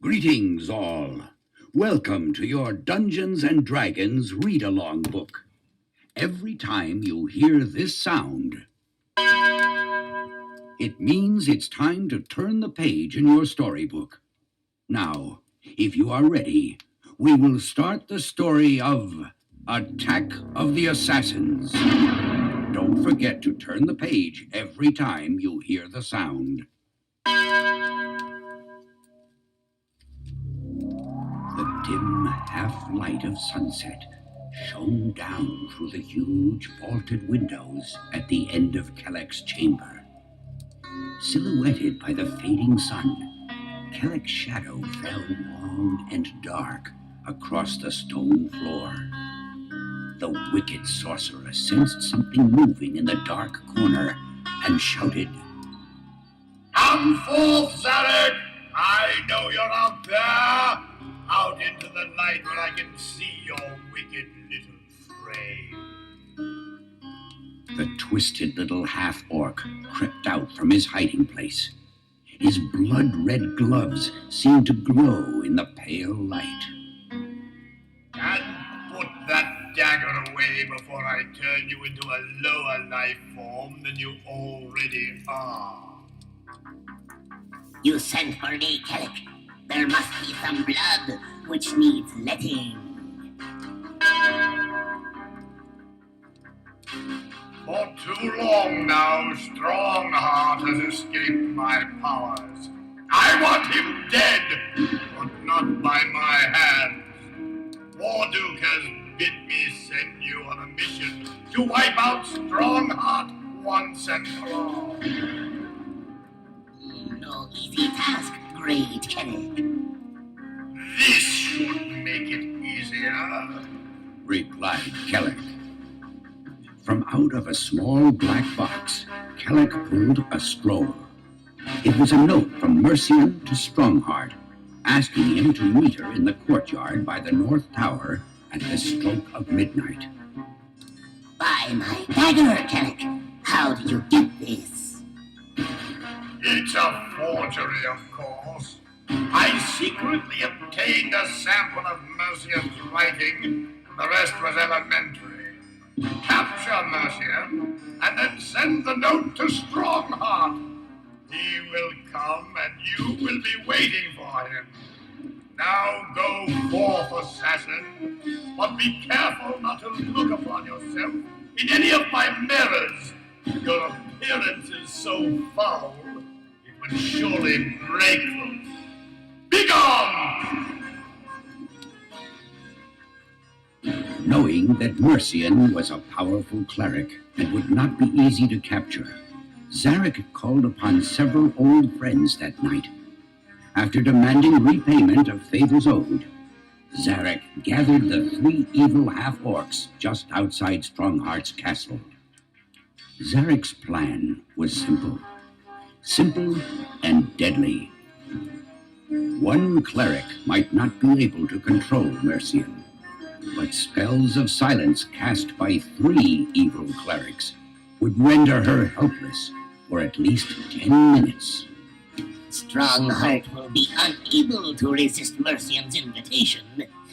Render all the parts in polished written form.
Greetings all. Welcome to your Dungeons and Dragons read-along book. Every time you hear this sound, it means it's time to turn the page in your storybook. Now, if you are ready, we will start the story of Attack of the Assassins. Don't forget to turn the page every time you hear the sound. The dim half-light of sunset shone down through the huge vaulted windows at the end of Kelleck's chamber. Silhouetted by the fading sun, Kelleck's shadow fell long and dark across the stone floor. The wicked sorcerer sensed something moving in the dark corner and shouted, "Come forth, Zarek! I know you're out there! Out into the night where I can see your wicked little frame." The twisted little half-orc crept out from his hiding place. His blood-red gloves seemed to glow in the pale light. And put that dagger away before I turn you into a lower life form than you already are. You sent for me, Kelleck. There must be some blood which needs letting. For too long now, Strongheart has escaped my powers. I want him dead, but not by my hands. Warduke has bid me send you on a mission to wipe out Strongheart once and for all. No easy task, great Kelleck. This should make it easier, replied Kelleck. From out of a small black box, Kelleck pulled a scroll. It was a note from Mercian to Strongheart, asking him to meet her in the courtyard by the North Tower at the stroke of midnight. By my dagger, Kelleck! How did you get this? It's a forgery, of course. I secretly obtained a sample of Mercian's writing. The rest was elementary. Capture Mercian, and then send the note to Strongheart. He will come, and you will be waiting for him. Now go forth, assassin, but be careful not to look upon yourself in any of my mirrors. Your appearance is so foul, it would surely break them. Begone! Knowing that Mercian was a powerful cleric and would not be easy to capture, Zarek called upon several old friends that night. After demanding repayment of favors owed, Zarek gathered the 3 evil half-orcs just outside Strongheart's castle. Zarek's plan was simple and deadly. One cleric might not be able to control Mercian, but spells of silence cast by 3 evil clerics would render her helpless for at least 10 minutes. Strongheart will be unable to resist Mercian's invitation.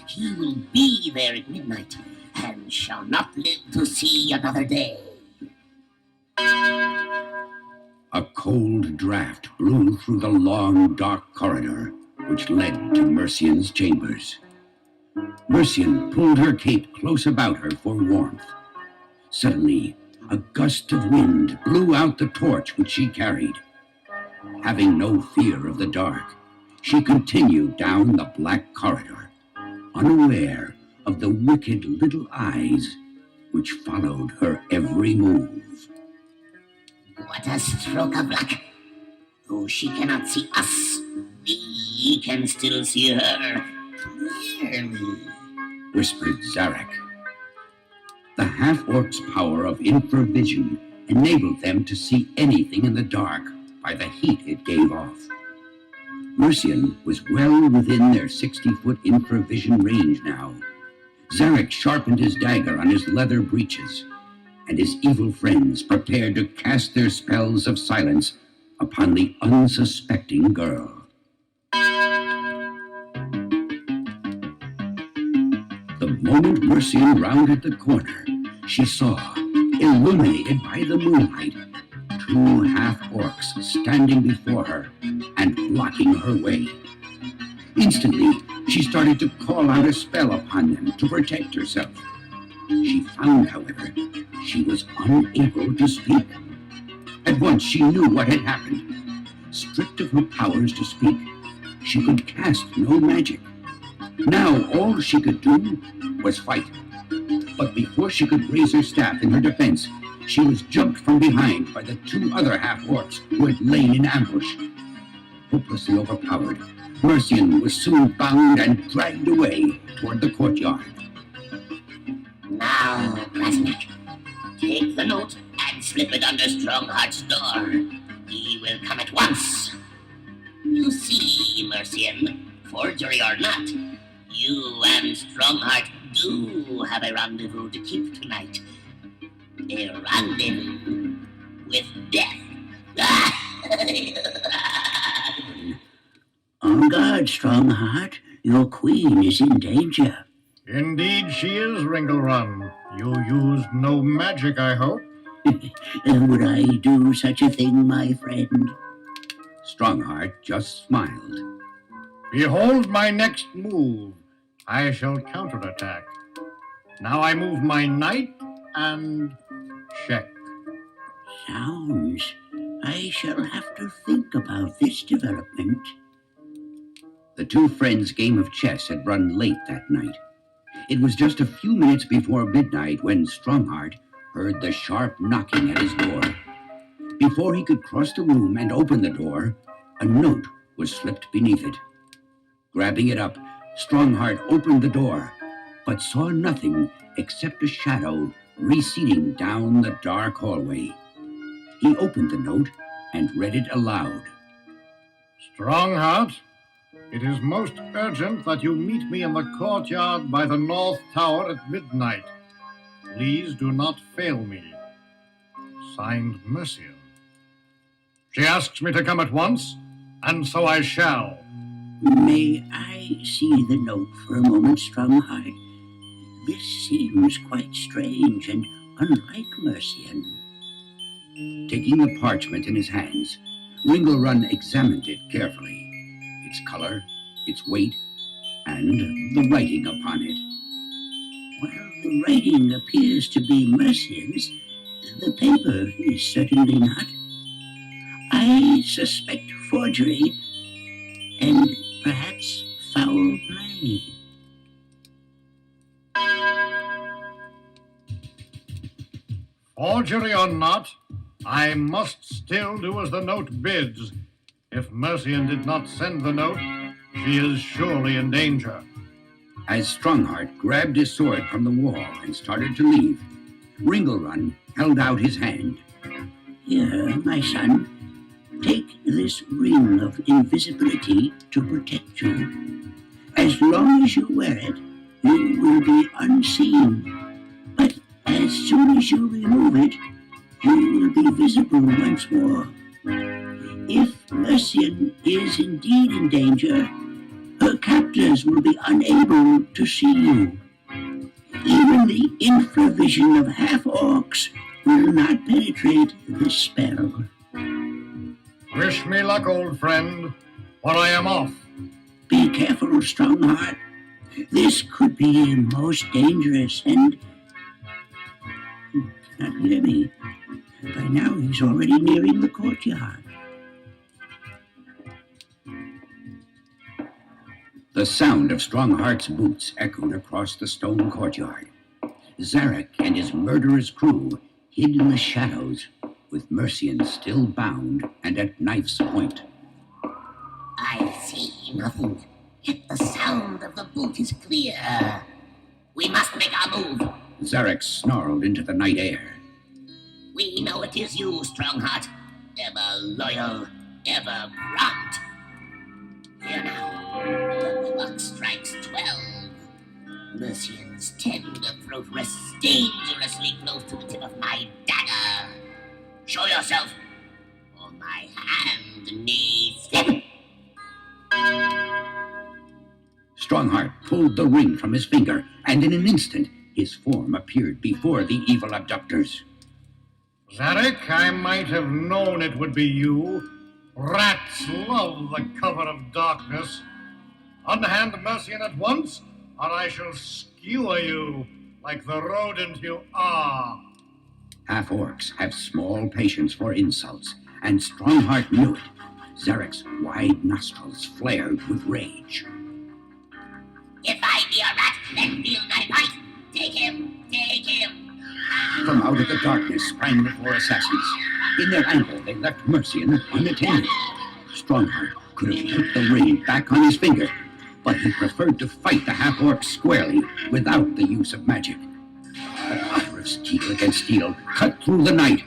He will be there at midnight and shall not live to see another day. A cold draft blew through the long, dark corridor which led to Mercian's chambers. Mercian pulled her cape close about her for warmth. Suddenly, a gust of wind blew out the torch which she carried. Having no fear of the dark, she continued down the black corridor, unaware of the wicked little eyes which followed her every move. What a stroke of luck! Though she cannot see us, we can still see her clearly, whispered Zarek. The half-orc's power of infravision enabled them to see anything in the dark by the heat it gave off. Mercian was well within their 60-foot infravision range now. Zarek sharpened his dagger on his leather breeches, and his evil friends prepared to cast their spells of silence upon the unsuspecting girl. moment Mercian rounded the corner, she saw, illuminated by the moonlight, two half-orcs standing before her and blocking her way. Instantly, she started to call out a spell upon them to protect herself. She found, however, she was unable to speak. At once she knew what had happened. Stripped of her powers to speak, she could cast no magic. Now all she could do was fight. But before she could raise her staff in her defense, she was jumped from behind by the two other half-orcs who had lain in ambush. Hopelessly overpowered, Mercian was soon bound and dragged away toward the courtyard. Now, Krasnik, take the note and slip it under Strongheart's door. He will come at once. You see, Mercian, forgery or not, you and Strongheart do have a rendezvous to keep tonight. A rendezvous with death. On guard, Strongheart. Your queen is in danger. Indeed she is, Ringelrun. You used no magic, I hope? Would I do such a thing, my friend? Strongheart just smiled. Behold my next move. I shall counterattack. Now I move my knight and check. Sounds. I shall have to think about this development. The two friends' game of chess had run late that night. It was just a few minutes before midnight when Strongheart heard the sharp knocking at his door. Before he could cross the room and open the door, a note was slipped beneath it. Grabbing it up, Strongheart opened the door, but saw nothing except a shadow receding down the dark hallway. He opened the note and read it aloud. Strongheart, it is most urgent that you meet me in the courtyard by the North Tower at midnight. Please do not fail me. Signed, Mercian. She asks me to come at once, and so I shall. May I see the note for a moment, Strongheart? This seems quite strange and unlike Mercian. Taking the parchment in his hands, Ringelrun examined it carefully. Its color, its weight, and the writing upon it. Well, the writing appears to be Mercian's. The paper is certainly not. I suspect forgery and perhaps foul play. Forgery or not, I must still do as the note bids. If Mercian did not send the note, she is surely in danger. As Strongheart grabbed his sword from the wall and started to leave, Ringelrun held out his hand. Here, my son, take this ring of invisibility to protect you. As long as you wear it, you will be unseen. But as soon as you remove it, you will be visible once more. If Mercian is indeed in danger, her captors will be unable to see you. Even the infravision of half-orcs will not penetrate this spell. Wish me luck, old friend, for I am off. Be careful, Strongheart. This could be most dangerous, and he cannot hear me. By now he's already nearing the courtyard. The sound of Strongheart's boots echoed across the stone courtyard. Zarek and his murderous crew hid in the shadows, with Mercian still bound and at knife's point. I see nothing, yet the sound of the boot is clear. We must make our move. Zarek snarled into the night air. We know it is you, Strongheart. Ever loyal, ever prompt. Here now, the clock strikes 12. Mercian's tender throat rests dangerously close to the tip of my dagger. Show yourself, or my hand may slip. Strongheart pulled the ring from his finger, and in an instant, his form appeared before the evil abductors. Zarek, I might have known it would be you. Rats love the cover of darkness. Unhand Mercian at once, or I shall skewer you like the rodent you are. Half-orcs have small patience for insults, and Strongheart knew it. Zarek's wide nostrils flared with rage. If I be a rat, then feel my bite. Take him, take him. From out of the darkness sprang the four assassins. In their anger, they left Mercian unattended. Strongheart could have put the ring back on his finger, but he preferred to fight the half-orc squarely without the use of magic. The power of steel against steel cut through the night.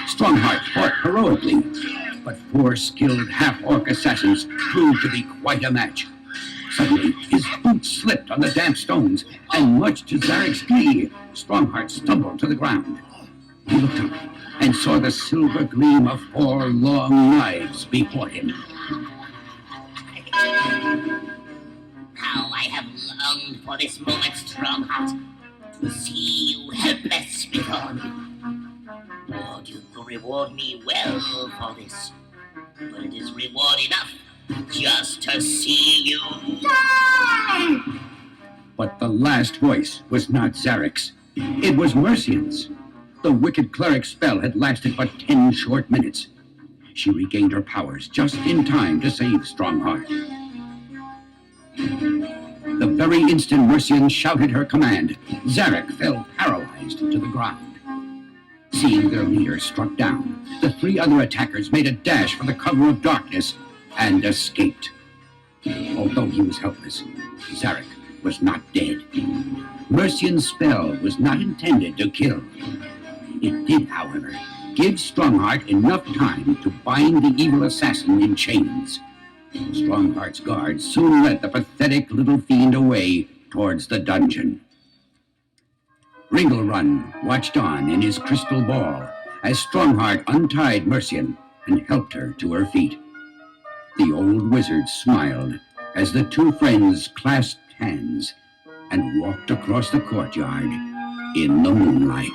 Strongheart fought heroically, but four skilled half-orc assassins proved to be quite a match. Suddenly, his boots slipped on the damp stones, and much to Zarek's glee, Strongheart stumbled to the ground. He looked up and saw the silver gleam of four long knives before him. How I have longed for this moment, Strongheart, to see you helpless before me. Lord, you will reward me well for this, but it is reward enough just to see you die! But the last voice was not Zarek's. It was Mercian's. The wicked cleric's spell had lasted but 10 short minutes. She regained her powers just in time to save Strongheart. The very instant Mercian shouted her command, Zarek fell paralyzed to the ground. Seeing their leader struck down, the three other attackers made a dash for the cover of darkness and escaped. Although he was helpless, Zarek was not dead. Mercian's spell was not intended to kill. It did, however, give Strongheart enough time to bind the evil assassin in chains. Strongheart's guards soon led the pathetic little fiend away towards the dungeon. Ringelrun watched on in his crystal ball as Strongheart untied Mercian and helped her to her feet. The old wizard smiled as the two friends clasped hands and walked across the courtyard in the moonlight.